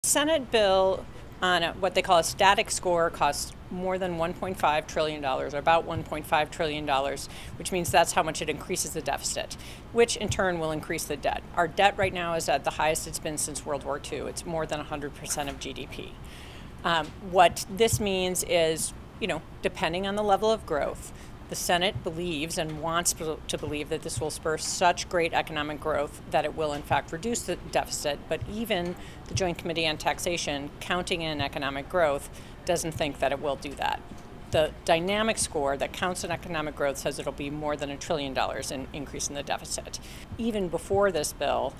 Senate bill on what they call a static score costs more than $1.5 trillion, or about $1.5 trillion, which means that's how much it increases the deficit, which in turn will increase the debt. Our debt right now is at the highest it's been since World War II. It's more than 100% of GDP. What this means is, depending on the level of growth, the Senate believes and wants to believe that this will spur such great economic growth that it will in fact reduce the deficit, but even the Joint Committee on Taxation, counting in economic growth, doesn't think that it will do that. The dynamic score that counts in economic growth says it'll be more than $1 trillion in increase in the deficit. Even before this bill,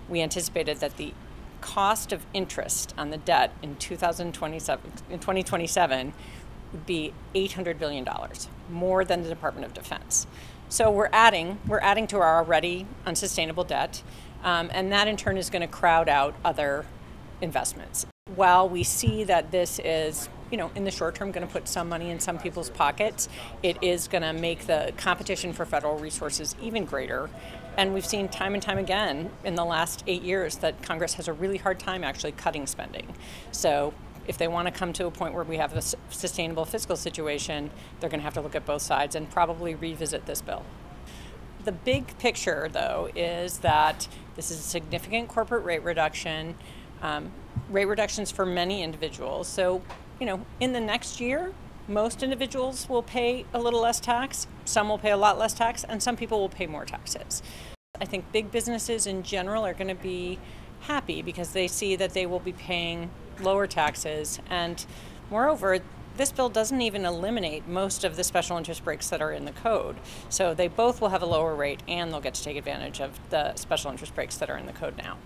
we anticipated that the cost of interest on the debt in 2027 would be $800 billion, more than the Department of Defense. So we're adding to our already unsustainable debt, and that in turn is going to crowd out other investments. While we see that this is, in the short term going to put some money in some people's pockets, it is going to make the competition for federal resources even greater. And we've seen time and time again in the last 8 years that Congress has a really hard time actually cutting spending. So if they want to come to a point where we have a sustainable fiscal situation, they're going to have to look at both sides and probably revisit this bill. The big picture, though, is that this is a significant corporate rate reduction, rate reductions for many individuals. So, in the next year, most individuals will pay a little less tax, some will pay a lot less tax, and some people will pay more taxes. I think big businesses in general are going to be happy because they see that they will be paying lower taxes, and moreover, this bill doesn't even eliminate most of the special interest breaks that are in the code. So they both will have a lower rate and they'll get to take advantage of the special interest breaks that are in the code now.